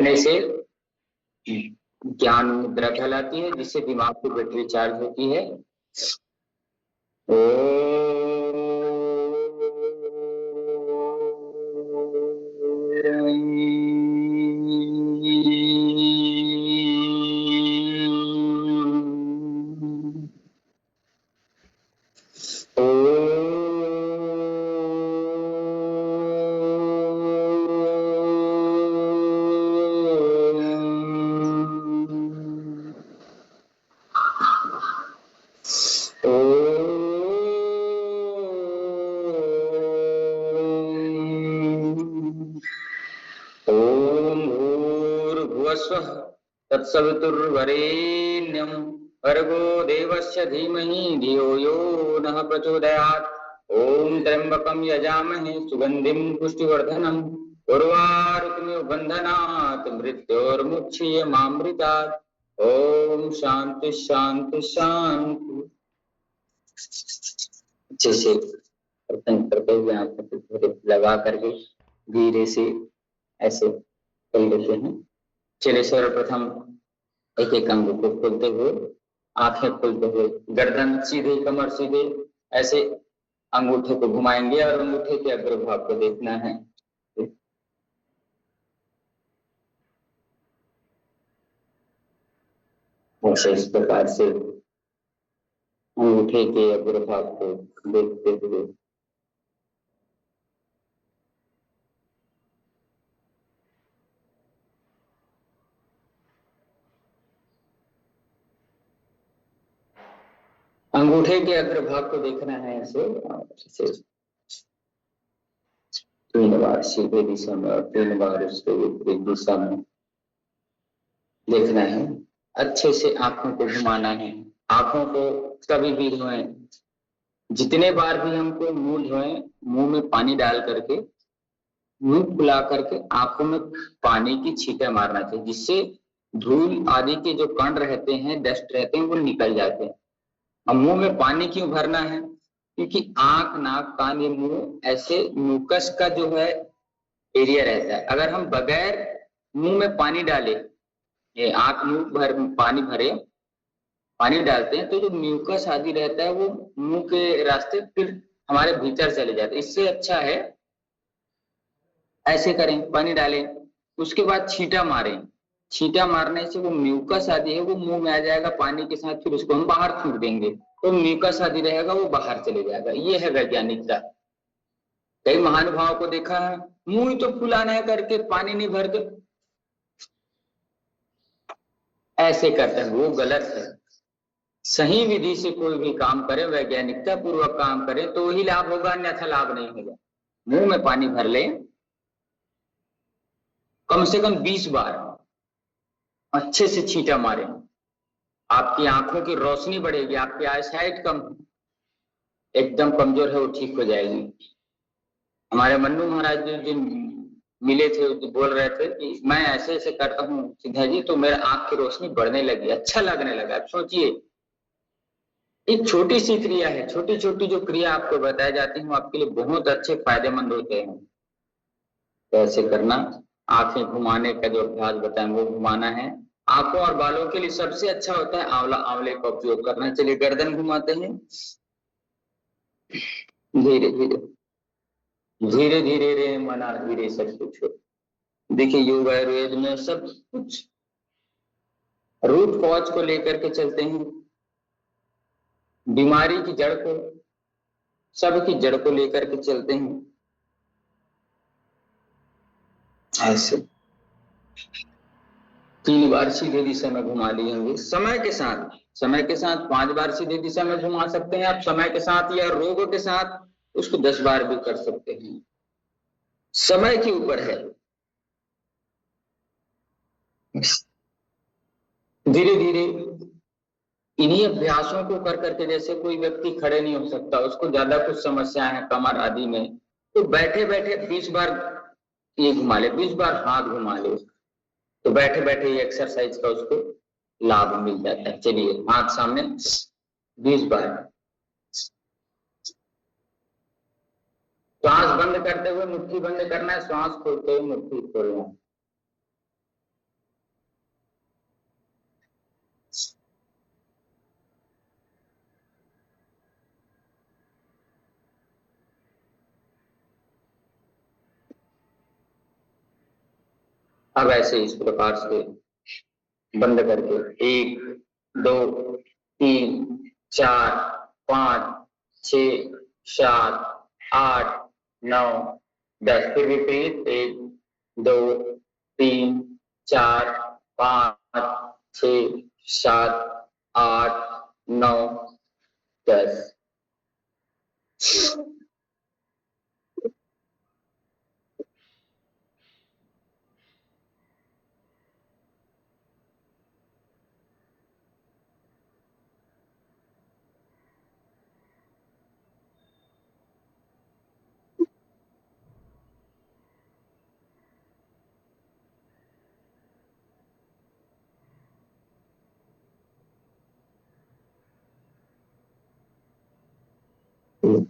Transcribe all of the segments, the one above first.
करने से ज्ञान मुद्रा कहलाती है, जिससे दिमाग की बैटरी चार्ज होती है। तत्सवितुर्वरेण्यं भर्गो देवस्य धीमहि धियो यो नः प्रचोदयात्। ओम त्र्यंबकं यजामहे सुगंधिं पुष्टिवर्धनम् उर्वारुकमिव बन्धनात् मृत्योर्मुक्षीयमामृतात्। ओम शांति शांति शांति। अच्छे से करते हुए आंखों पे थोड़े लगा करके धीरे से ऐसे कर लेते हैं। चलिए सर्वप्रथम एक एक अंग को खोलते हुए, आंखें खोलते हुए, गर्दन सीधे, कमर सीधे, ऐसे अंगूठे को घुमाएंगे और अंगूठे के अग्रभाग को देखना है। इस प्रकार से अंगूठे के अग्रभाग को देखते हुए अंगूठे के अग्रभाग को देखना है ऐसे 3 बार सीधे दिशा में और 3 बार उसके विपरीत दिशा में देखना है। अच्छे से आंखों को घुमाना है। आंखों को कभी भी धोएं, जितने बार भी हमको मुंह धोएं, मुंह में पानी डाल करके, मुंह फुला करके आंखों में पानी की छींटे मारना चाहिए, जिससे धूल आदि के जो कण रहते हैं, डस्ट रहते हैं, वो निकल जाते हैं। अब मुंह में पानी क्यों भरना है? क्योंकि आंख, नाक, कान, ये मुंह ऐसे म्यूकस का जो है एरिया रहता है। अगर हम बगैर मुंह में पानी डाले, ये आंख मुंह भर पानी भरे, पानी डालते हैं, तो जो म्यूकस आदि रहता है वो मुंह के रास्ते फिर हमारे भीतर चले जाते हैं। इससे अच्छा है ऐसे करें, पानी डालें, उसके बाद छींटा मारें। छींटा मारने से वो म्यूकस आदि है वो मुंह में आ जाएगा पानी के साथ, फिर उसको हम बाहर थूक देंगे तो म्यूकस आदि रहेगा वो बाहर चले जाएगा। ये है वैज्ञानिकता। कई महानुभावों को देखा है, मुंह ही तो फुलाना है करके पानी नहीं भरते, ऐसे करते हैं, वो गलत है। सही विधि से कोई भी काम करें, वैज्ञानिकता पूर्वक काम करें तो ही लाभ होगा, अन्यथा लाभ नहीं होगा। मुंह में पानी भर लें, कम से कम 20 बार अच्छे से छींटा मारें। आपकी आंखों की रोशनी बढ़ेगी, आपकी आईसाइट कम एकदम कमजोर है वो ठीक हो जाएगी। हमारे मन्नू महाराज जिस दिन मिले थे तो बोल रहे थे कि मैं ऐसे ऐसे करता हूँ सिद्धा जी, तो मेरा आंख की रोशनी बढ़ने लगी, अच्छा लगने लगा। आप सोचिए, एक छोटी सी क्रिया है, छोटी छोटी जो क्रिया आपको बताई जाती है वो आपके लिए बहुत अच्छे फायदेमंद होते हैं। तो ऐसे करना, आंखें घुमाने का जो अभ्यास बताएं वो घुमाना है। आंखों और बालों के लिए सबसे अच्छा होता है आंवला, आंवले का उपयोग करना। चलिए गर्दन घुमाते हैं, धीरे धीरे धीरे धीरे रे मना धीरे सब कुछ हो। देखिए योग आयुर्वेद में सब कुछ रूट कॉज को लेकर के चलते हैं, बीमारी की जड़ को, सब की जड़ को लेकर के चलते हैं। ऐसे 3 बार सीधे दिशा में घुमा लिए होंगे। समय के साथ 5 बार सीधे दिशा में घुमा सकते हैं आप समय के साथ, या रोगों के साथ उसको 10 बार भी कर सकते हैं, समय के ऊपर है। धीरे धीरे इन्हीं अभ्यासों को कर करके, जैसे कोई व्यक्ति खड़े नहीं हो सकता, उसको ज्यादा कुछ समस्या है कमर आदि में, तो बैठे बैठे 20 बार ये घुमा ले, 20 बार हाथ घुमा ले, तो बैठे बैठे ये एक्सरसाइज का उसको लाभ मिल जाता है। चलिए हाथ सामने 20 बार, श्वास बंद करते हुए मुट्ठी बंद करना है, श्वास खोलते हुए मुट्ठी खोलना है। अब ऐसे इस प्रकार से बंद करके 1 2 3 4 5 6 7 8 9 10 फिर विपरीत 1 2 3 4 5 6 7 8 9 10।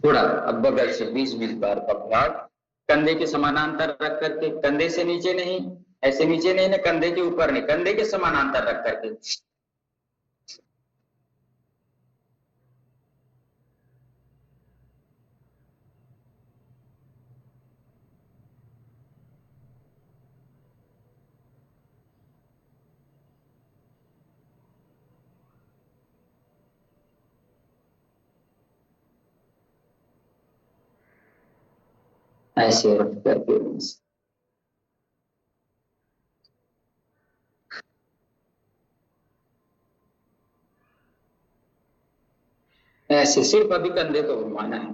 थोड़ा अब बगल से 20-20 बार का भाग कंधे के समानांतर रख करके, कंधे से नीचे नहीं, ऐसे नीचे नहीं ना, कंधे के ऊपर नहीं, कंधे के समानांतर रख करके। ऐसे रख करके ऐसे सिर्फ अभी कंधे को घुमाना है,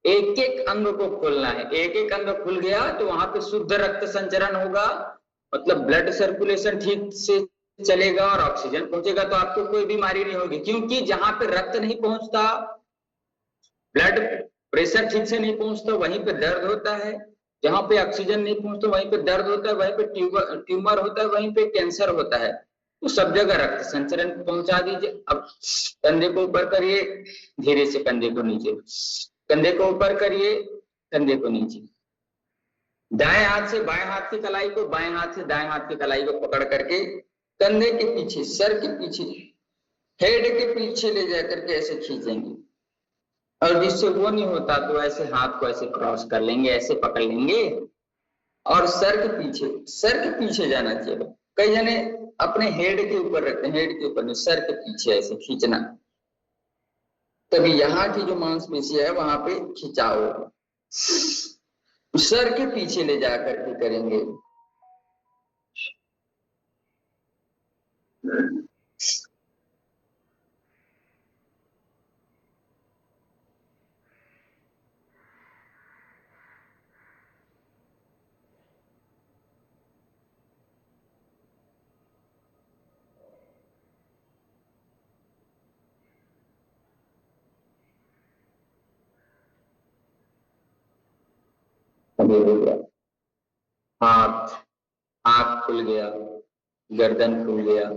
एक एक अंग को खोलना है। एक एक अंग खुल गया तो वहां पे शुद्ध रक्त संचरण होगा, मतलब ब्लड सर्कुलेशन ठीक से चलेगा और ऑक्सीजन पहुंचेगा, तो आपको कोई बीमारी नहीं होगी। क्योंकि जहां पे रक्त नहीं पहुंचता, ब्लड प्रेशर ठीक से नहीं पहुंचता, वहीं पे दर्द होता है। जहां पे ऑक्सीजन नहीं पहुंचता वहीं पे दर्द होता है, वहीं पे ट्यूमर होता है, वहीं पे कैंसर होता है। तो सब जगह रक्त संचरण पहुंचा दीजिए। अब कंधे को ऊपर करिए, धीरे से कंधे को नीचे, कंधे को ऊपर करिए, कंधे को नीचे। दाएं हाथ से बाएं हाथ की कलाई को, बाएं हाथ से दाएं हाथ की कलाई को पकड़ करके कंधे के पीछे, सर के पीछे, हेड के पीछे ले जाकर के ऐसे खींचेंगे। और जिससे वो नहीं होता तो ऐसे हाथ को ऐसे क्रॉस कर लेंगे, ऐसे पकड़ लेंगे और सर के पीछे जाना चाहिए। कई जने अपने हेड के ऊपर रखते हैं, हेड के ऊपर नहीं, सर के पीछे ऐसे खींचना, तभी यहाँ की जो मांसपेशी है वहां पे खिंचाव होगा। सर के पीछे ले जा करके करेंगे। अभी हो गया, हाथ, आंख खुल गया, गर्दन खुल गया,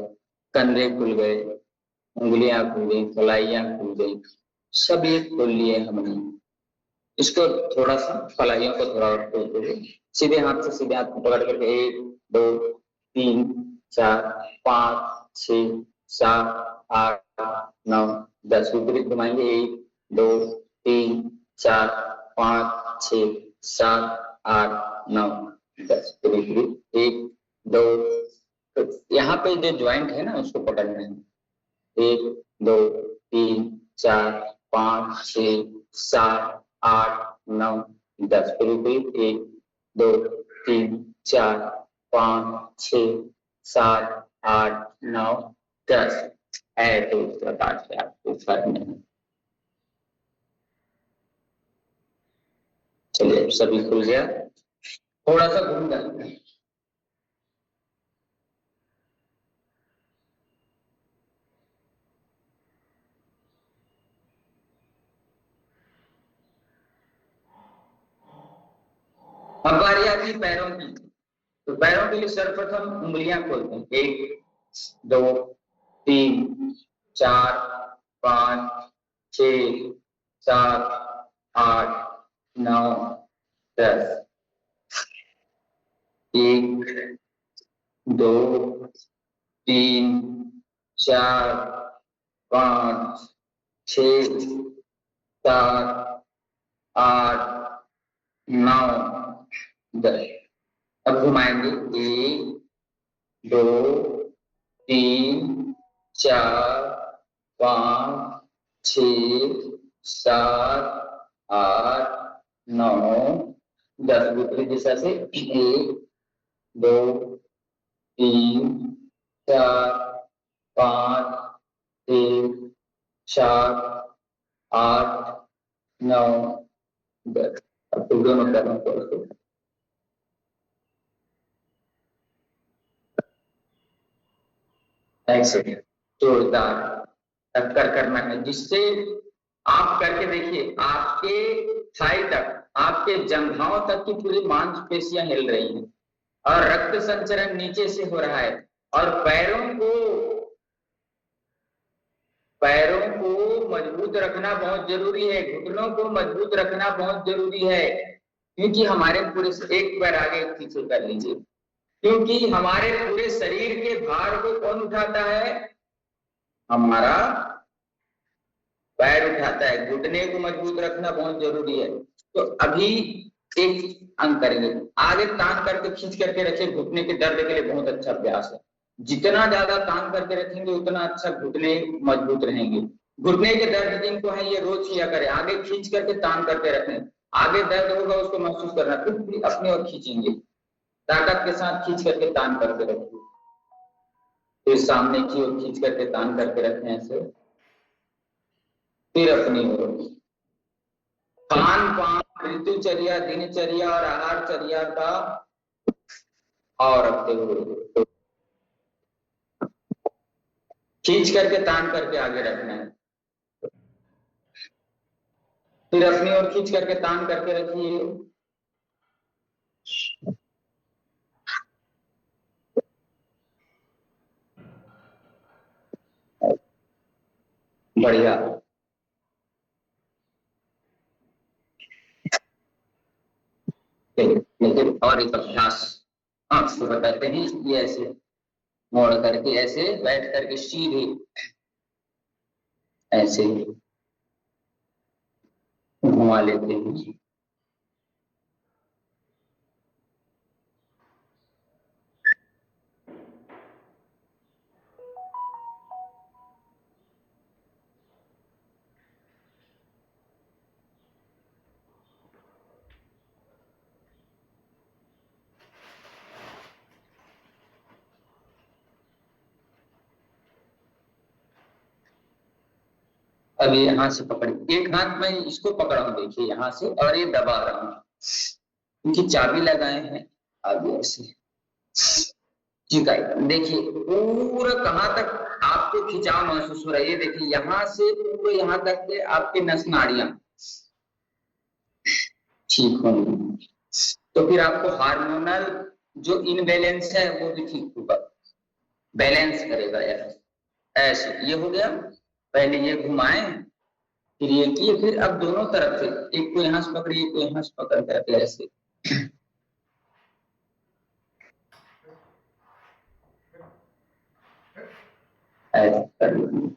कंधे खुल गए, उंगलियां खुल गई, कलाइयां खुल गई, सब ये खोल लिए हमने। इसको थोड़ा सा, कलाइयों को थोड़ा और खोल दो, सीधे हाथ से सीधे हाथ को पकड़ करके 1 2 3 4 5 6 7 8 9 10 विपरीत घुमाएंगे। 1 2 3 4 5 6 7 8 9 10 विपरीत। 1 2, तो यहाँ पे जो ज्वाइंट है ना उसको पकड़ना है। 1 2 3 4 5 6 7 8 9 10 फिर विपरीत। 1 2 3 4 5 6 7 8 9 10। ऐसे इस प्रकार से आपको करने हैं। चलिए सभी खुल गया, थोड़ा सा घूम जाते हैं। अब बारी आती है पैरों की, तो पैरों के लिए सर्वप्रथम उंगलियां खोलते हैं। 1 2 3 4 5 6 7 8 9 10। 1 2 3 4 5 6 7 8 9 10। अब घुमाएंगे। 1 2 3 4 5 6 7 8 9 10 विपरीत दिशा से 1 2 3 4 5 6 7 8 9 10। अब तो दोनों पैरों को ऐसे जोरदार टक्कर करना है, जिससे आप करके देखिए आपके थाई तक, आपके जंघाओं तक की पूरी मांसपेशियां हिल रही हैं और रक्त संचरण नीचे से हो रहा है और पैरों को मजबूत रखना बहुत जरूरी है, घुटनों को मजबूत रखना बहुत जरूरी है, क्योंकि हमारे पूरे एक पैर आगे पीछे कर लीजिए, क्योंकि हमारे पूरे शरीर के भार को कौन उठाता है? हमारा पैर उठाता है। घुटने को मजबूत रखना बहुत जरूरी है। तो अभी एक अंक करेंगे, आगे तान करके खींच करके रखिए, घुटने के दर्द के लिए बहुत अच्छा अभ्यास है। जितना ज्यादा तान करके रखेंगे उतना अच्छा घुटने मजबूत रहेंगे। घुटने के दर्द जिनको है ये रोज किया करें, आगे खींच करके तान करके रखें, आगे दर्द होगा उसको महसूस करना, फिर अपनी ओर खींचेंगे, ताकत के साथ खींच करके तान करके रखें, फिर सामने की ओर खींच करके तान करके रखें ऐसे, फिर अपनी ओर। खान पान, ऋतुचर्या, दिनचर्या और आहारचर्या का और रखते हुए खींच करके तान करके आगे रखना है, फिर अपनी ओर खींच करके तान करके रखिए, बढ़िया। लेकिन और एक अभ्यास आपको बताते हैं, ये ऐसे मोड़ करके ऐसे बैठ करके सीधे ऐसे घुमा लेते हैं। अब ये यहाँ से पकड़िए, एक हाथ में इसको पकड़ा हूं, देखिए यहाँ से, और ये दबा रहा हूं, क्योंकि चाबी लगाए हैं आगे ऐसे, ठीक है। देखिए पूरा कहाँ तक आपको खिंचाव महसूस हो रहा है, ये देखिए यहाँ से पूरे यहाँ तक के आपके नस नाड़ियां ठीक होंगी, तो फिर आपको हार्मोनल जो इनबैलेंस है वो भी ठीक होगा, बैलेंस करेगा यार। ऐसे ये हो गया, पहले ये घुमाए, फिर ये किए, फिर अब दोनों तरफ से, एक को यहाँ से पकड़िए, एक को यहाँ से पकड़ करके ऐसे ऐसे कर लीजिए,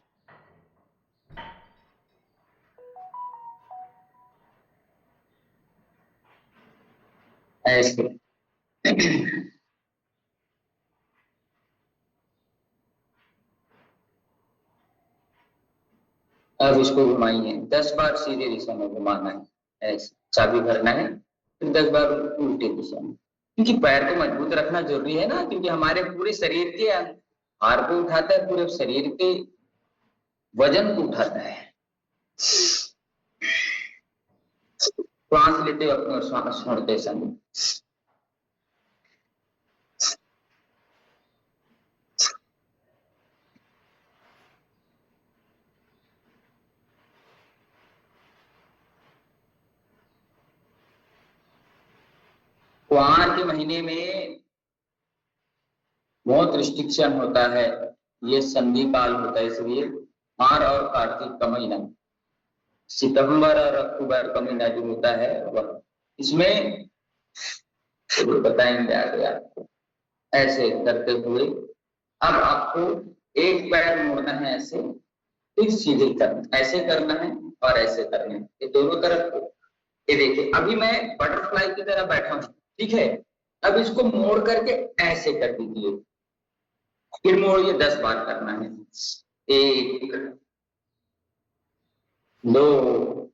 ऐसे। अब इसको घुमाइए 10 बार सीधे दिशा में घुमाना है, ऐसे चाबी भरना है, फिर 10 बार उल्टे दिशा में, क्योंकि पैर को मजबूत रखना जरूरी है ना, क्योंकि हमारे पूरे शरीर के भार को उठाता है, पूरे शरीर के वजन को उठाता है। श्वास लेते वक्त और श्वास छोड़ते समय कुआर के महीने में बहुत रिस्ट्रिक्शन होता है, ये संधि काल होता है, इसलिए मार्च और कार्तिक का महीना, सितंबर और अक्टूबर का महीना जो होता है वह, इसमें बताएंगे आगे आपको। ऐसे करते हुए अब आपको एक पैर मोड़ना है ऐसे, फिर सीधे करना, ऐसे करना है और ऐसे करना है, ये दोनों तरफ को। ये देखिए अभी मैं बटरफ्लाई की तरह बैठा हूं, ठीक है, अब इसको मोड़ करके ऐसे कर दीजिए, फिर मोड़िए, 10 बार करना है। 1 2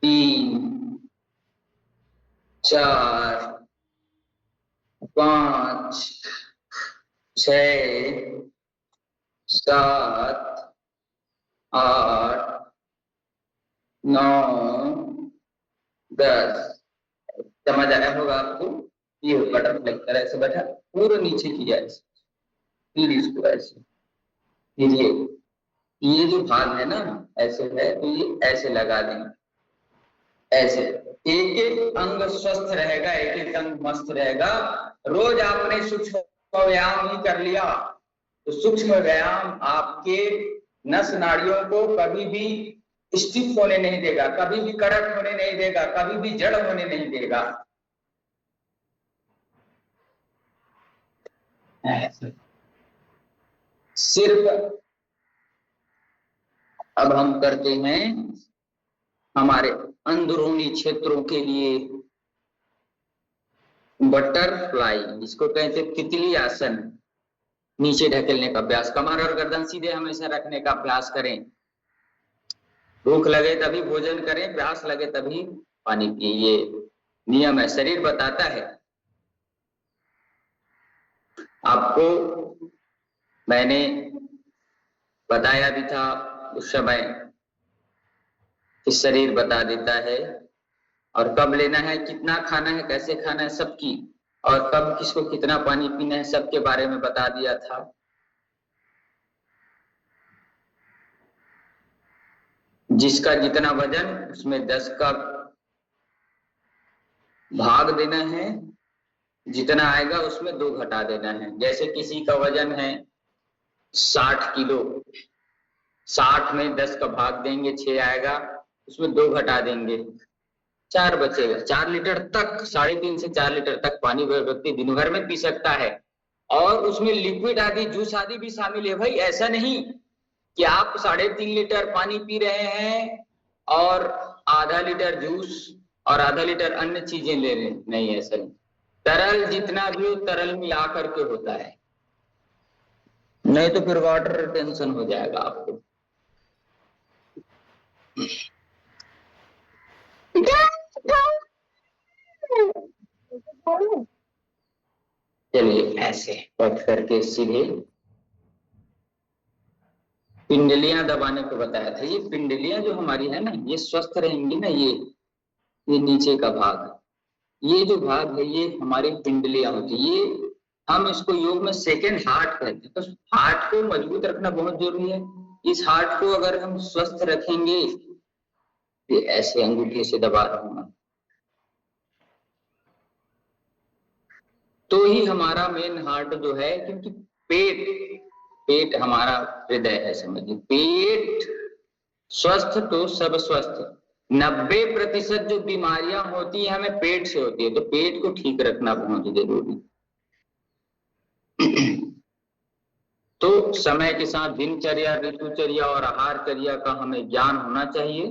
3 4 5 6 7 8 9 10। समझ आया होगा आपको? ये बटरफ्लाई तरह से बैठा, पूरा नीचे किया ऐसे, फिर इसको ऐसे, फिर ये जो भाग है ना ऐसे है, तो ये ऐसे लगा देंगे, ऐसे एक एक अंग स्वस्थ रहेगा, एक एक अंग मस्त रहेगा। रोज आपने सूक्ष्म व्यायाम ही कर लिया तो सूक्ष्म व्यायाम आपके नस नाड़ियों को कभी भी स्टिफ होने नहीं देगा, कभी भी कड़क होने नहीं देगा, कभी भी जड़ होने नहीं देगा। सिर्फ अब हम करते हैं हमारे अंदरूनी क्षेत्रों के लिए बटरफ्लाई, जिसको कहते हैं तितली आसन। नीचे ढकेलने का अभ्यास, कमर और गर्दन सीधे हमेशा रखने का अभ्यास करें। भूख लगे तभी भोजन करें, प्यास लगे तभी पानी पिए, ये नियम है, शरीर बताता है। आपको मैंने बताया भी था उस समय कि शरीर बता देता है, और कब लेना है, कितना खाना है, कैसे खाना है सबकी, और कब किसको कितना पानी पीना है सबके बारे में बता दिया था। जिसका जितना वजन उसमें 10 का भाग देना है, जितना आएगा उसमें 2 घटा देना है। जैसे किसी का वजन है 60 किलो, 60 में 10 का भाग देंगे, 6 आएगा, उसमें 2 घटा देंगे, 4 बचेगा। 4 लीटर तक, 3.5 से 4 लीटर तक पानी व्यक्ति दिन भर में पी सकता है, और उसमें लिक्विड आदि, जूस आदि भी शामिल है। भाई ऐसा नहीं कि आप 3.5 लीटर पानी पी रहे हैं और आधा लीटर जूस और आधा लीटर अन्य चीजें ले रहे हैं, नहीं, ऐसा नहीं। तरल जितना भी हो तरल मिला करके होता है, नहीं तो फिर वाटर टेंशन हो जाएगा आपको। चलिए ऐसे पट करके सीधे पिंडलियां दबाने को बताया था। ये पिंडलियां जो हमारी है ना, ये स्वस्थ रहेंगी ना, ये नीचे का भाग, ये जो भाग है ये हमारी पिंडलियां होती है। ये हम इसको योग में सेकंड हार्ट कहते हैं। तो हार्ट को मजबूत रखना बहुत जरूरी है। इस हार्ट को अगर हम स्वस्थ रखेंगे, ये ऐसे अंगूठे से दबा रहा हूं तो ही हमारा मेन हार्ट जो है, क्योंकि पेट हमारा हृदय है, समझिए। पेट स्वस्थ तो सब स्वस्थ। 90% जो बीमारियां होती है हमें पेट से होती है, तो पेट को ठीक रखना बहुत जरूरी। तो समय के साथ दिनचर्या, ऋतुचर्या और आहारचर्या का हमें ज्ञान होना चाहिए।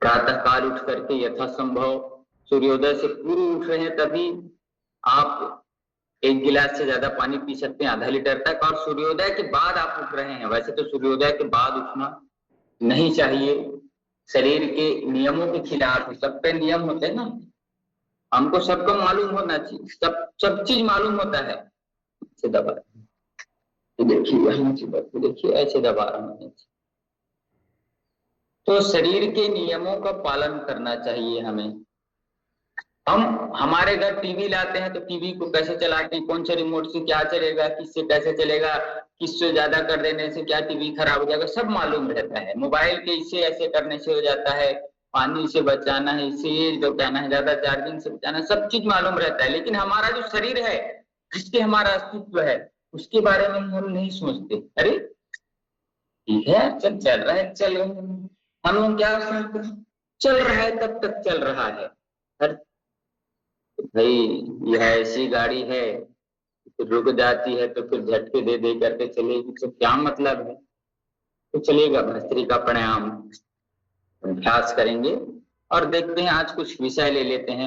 प्रातः काल उठ करके यथासंभव सूर्योदय से पूर्व उठ रहे हैं तभी आप 1 गिलास से ज्यादा पानी पी सकते हैं, आधा लीटर तक। और सूर्योदय के बाद आप उठ रहे हैं, वैसे तो सूर्योदय के बाद उठना नहीं चाहिए, शरीर के नियमों के खिलाफ। सब पे नियम होते हैं ना, हमको सबको मालूम होना चाहिए, सब चीज मालूम होता है। ऐसे दबा, देखिए ऐसे दबा रहा हूँ। तो शरीर के नियमों का पालन करना चाहिए हमें। हम हमारे घर टीवी लाते हैं तो टीवी को कैसे चलाते हैं, कौन से रिमोट से क्या चलेगा, किससे कैसे चलेगा, किससे ज्यादा कर देने से क्या टीवी खराब हो जाएगा, सब मालूम रहता है। मोबाइल के इसे ऐसे करने से हो जाता है, पानी से बचाना है, इसे बचाना है, ज्यादा चार्जिंग से बचाना है, सब चीज मालूम रहता है। लेकिन हमारा जो शरीर है, जिसके हमारा अस्तित्व है, उसके बारे में हम नहीं सोचते। अरे ठीक है, चल रहा है, चल रहा है, हम लोग क्या सोचते हैं, चल रहा है तब तक चल रहा है। हर भाई यह ऐसी गाड़ी है, रुक जाती है तो फिर झटके दे दे करके चलेगी, तो क्या मतलब है। तो चलेगा, भस्त्री का प्राणायाम अभ्यास करेंगे और देखते हैं। आज कुछ विषय ले लेते हैं।